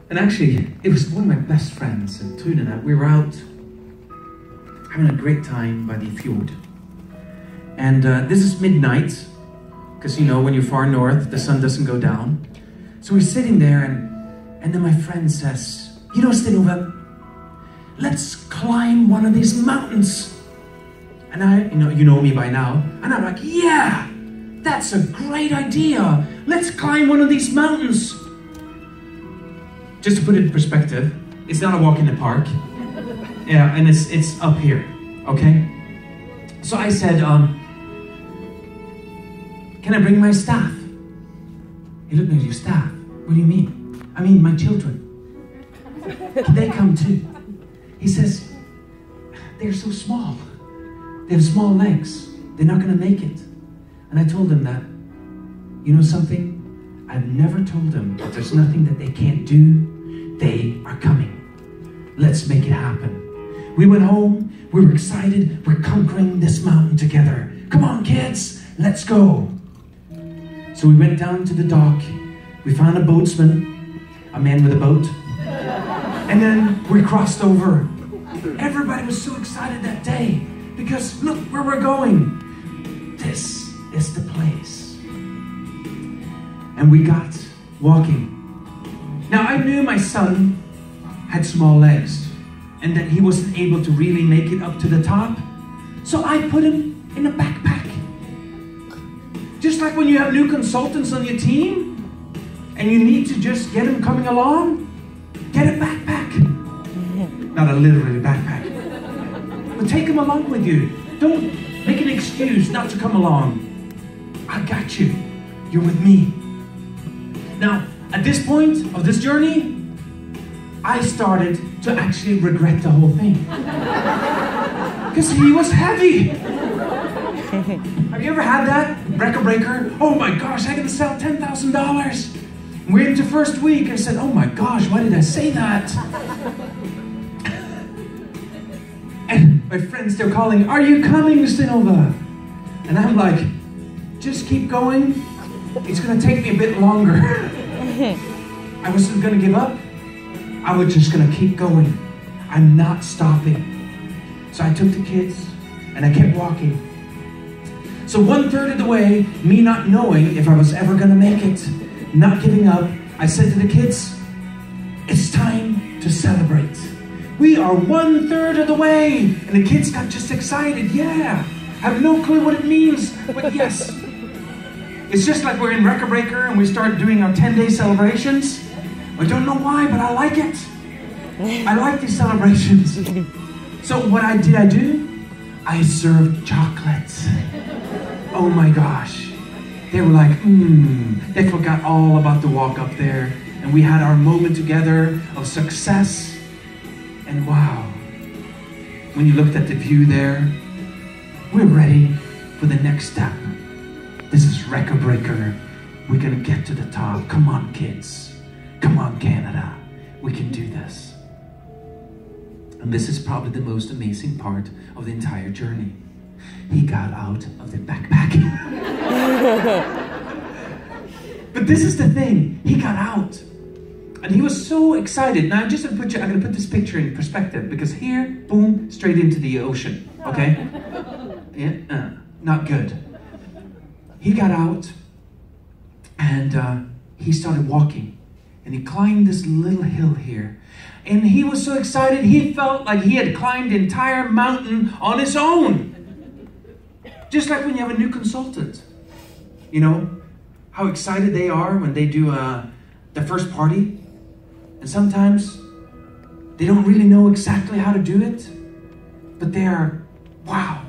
And actually, it was one of my best friends, and Tune and I, we were out having a great time by the fjord. And this is midnight, because you know, when you're far north, the sun doesn't go down. So we're sitting there, and then my friend says, you know, Stein, let's climb one of these mountains. And I, you know me by now, and I'm like, yeah, that's a great idea. Let's climb one of these mountains. Just to put it in perspective, it's not a walk in the park. Yeah, and it's up here, okay? So I said, can I bring my staff? He looked at me, your staff? What do you mean? I mean, my children. Can they come too? He says, they're so small. They have small legs. They're not gonna make it. And I told him that, you know something? I've never told them that there's nothing that they can't do. They are coming. Let's make it happen. We went home. We were excited. We're conquering this mountain together. Come on, kids. Let's go. So we went down to the dock. We found a boatsman, a man with a boat. And then we crossed over. Everybody was so excited that day because look where we're going. This is the place. And we got walking. Now I knew my son had small legs and that he wasn't able to really make it up to the top. So I put him in a backpack. Just like when you have new consultants on your team and you need to just get them coming along, get a backpack. Not a literally backpack. But take them along with you. Don't make an excuse not to come along. I got you. You're with me. Now, at this point of this journey, I started to actually regret the whole thing. Because he was heavy. Have you ever had that? Record breaker? Oh my gosh, I'm gonna sell $10,000. We're into first week. I said, oh my gosh, why did I say that? And my friends, they're calling, are you coming, Stein? And I'm like, just keep going. It's gonna take me a bit longer. I wasn't gonna give up. I was just gonna keep going. I'm not stopping. So I took the kids and I kept walking. So 1/3 of the way, me not knowing if I was ever gonna make it, not giving up, I said to the kids, it's time to celebrate. We are 1/3 of the way. And the kids got just excited. Yeah, have no clue what it means, but yes. It's just like we're in Record Breaker and we start doing our 10-day celebrations. I don't know why, but I like it. I like these celebrations. So what did I do? I served chocolates. Oh my gosh. They were like, They forgot all about the walk up there. And we had our moment together of success. And wow. When you looked at the view there, we're ready for the next step. This is Record Breaker. We're gonna get to the top. Come on, kids. Come on, Canada. We can do this. And this is probably the most amazing part of the entire journey. He got out of the backpack. But this is the thing. He got out. And he was so excited. Now I'm gonna put this picture in perspective because here, boom, straight into the ocean. Okay? Yeah, not good. He got out and he started walking and he climbed this little hill here. And he was so excited, he felt like he had climbed the entire mountain on his own. Just like when you have a new consultant. You know, how excited they are when they do the first party. And sometimes they don't really know exactly how to do it, but they are, wow.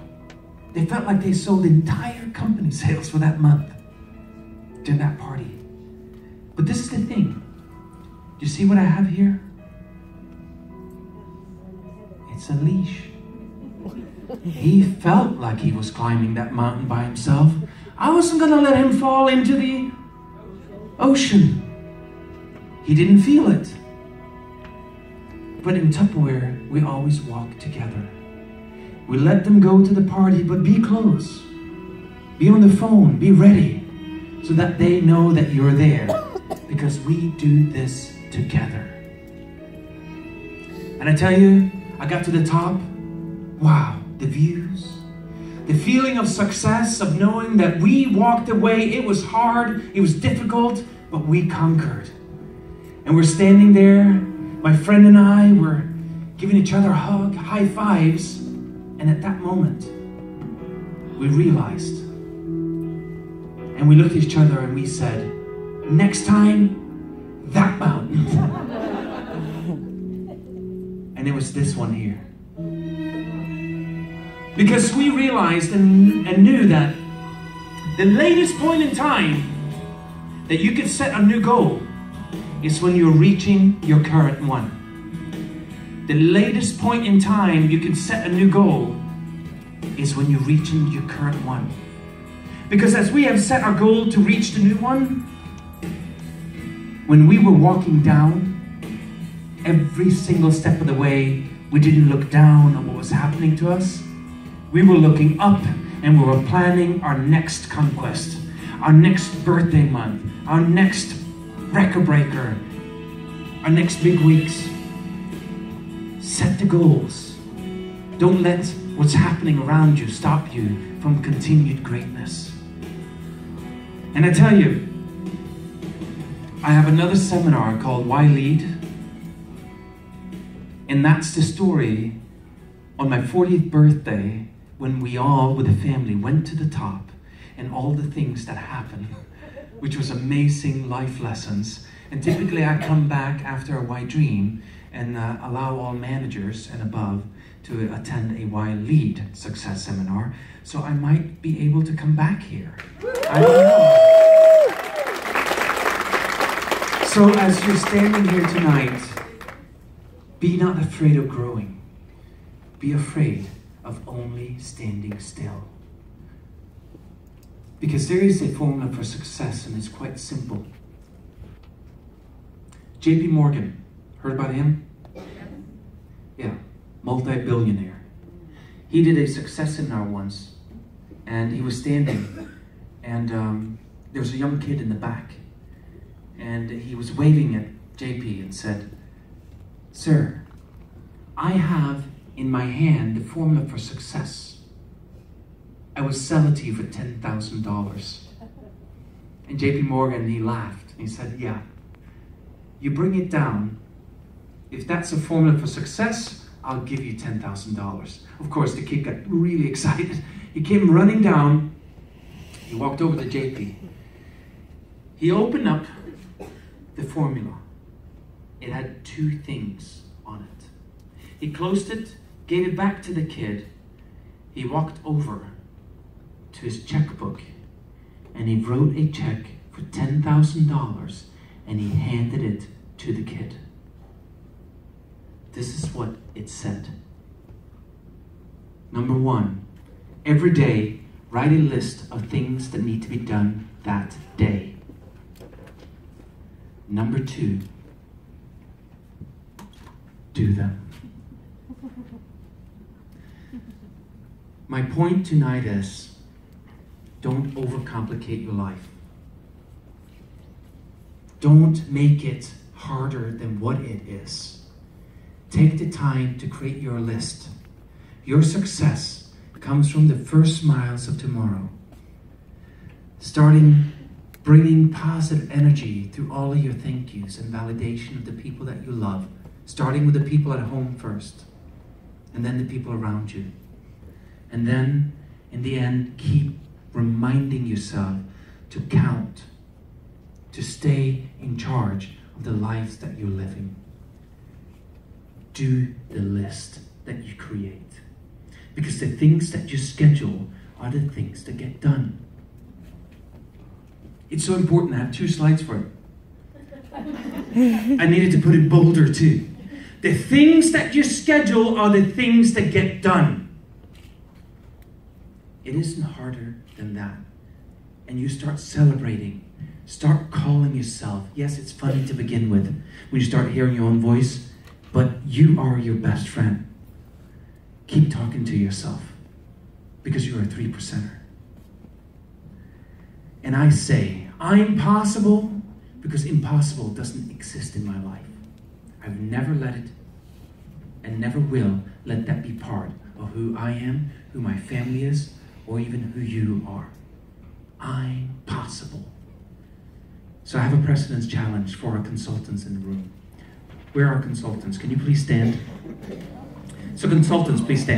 They felt like they sold entire company sales for that month during that party. But this is the thing. Do you see what I have here? It's a leash. He felt like he was climbing that mountain by himself. I wasn't gonna let him fall into the ocean. He didn't feel it. But in Tupperware, we always walk together. We let them go to the party, but be close. Be on the phone, be ready, so that they know that you're there. Because we do this together. And I tell you, I got to the top. Wow, the views. The feeling of success, of knowing that we walked away. It was hard, it was difficult, but we conquered. And we're standing there, my friend and I, we're giving each other a hug, high fives. And at that moment, we realized, and we looked at each other and we said, next time, that mountain. And it was this one here. Because we realized and knew that the latest point in time that you could set a new goal is when you're reaching your current one. The latest point in time you can set a new goal is when you're reaching your current one. Because as we have set our goal to reach the new one, when we were walking down, every single step of the way, we didn't look down on what was happening to us. We were looking up and we were planning our next conquest, our next birthday month, our next record breaker, our next big weeks. Set the goals. Don't let what's happening around you stop you from continued greatness. And I tell you, I have another seminar called Why Lead? And that's the story on my 40th birthday when we all, with the family, went to the top and all the things that happened, which was amazing life lessons. And typically I come back after a Why Dream and allow all managers and above to attend a Why Lead success seminar. So I might be able to come back here. I don't know. So as you're standing here tonight, be not afraid of growing. Be afraid of only standing still. Because there is a formula for success and it's quite simple. J.P. Morgan, heard about him? Yeah, multi-billionaire. He did a success seminar once and he was standing and there was a young kid in the back and he was waving at J.P. and said, "Sir, I have in my hand the formula for success. I will sell it to you for $10,000. And J.P. Morgan, he laughed. He said, "Yeah, you bring it down. If that's a formula for success, I'll give you $10,000. Of course, the kid got really excited. He came running down. He walked over to JP. He opened up the formula. It had two things on it. He closed it, gave it back to the kid. He walked over to his checkbook and he wrote a check for $10,000 and he handed it to the kid. This is what it said. Number one, every day, write a list of things that need to be done that day. Number two, do them. My point tonight is, don't overcomplicate your life. Don't make it harder than what it is. Take the time to create your list. Your success comes from the first miles of tomorrow. Starting bringing positive energy through all of your thank yous and validation of the people that you love. Starting with the people at home first, and then the people around you. And then, in the end, keep reminding yourself to count, to stay in charge of the lives that you're living. Do the list that you create. Because the things that you schedule are the things that get done. It's so important. I have 2 slides for it. I needed to put it bolder too. The things that you schedule are the things that get done. It isn't harder than that. And you start celebrating. Start calling yourself. Yes, it's funny to begin with when you start hearing your own voice. But you are your best friend. Keep talking to yourself because you're a 3%er. And I say, I'm possible because impossible doesn't exist in my life. I've never let it and never will let that be part of who I am, who my family is, or even who you are. I'm possible. So I have a precedence challenge for our consultants in the room. Where are our consultants? Can you please stand? So consultants, please stand.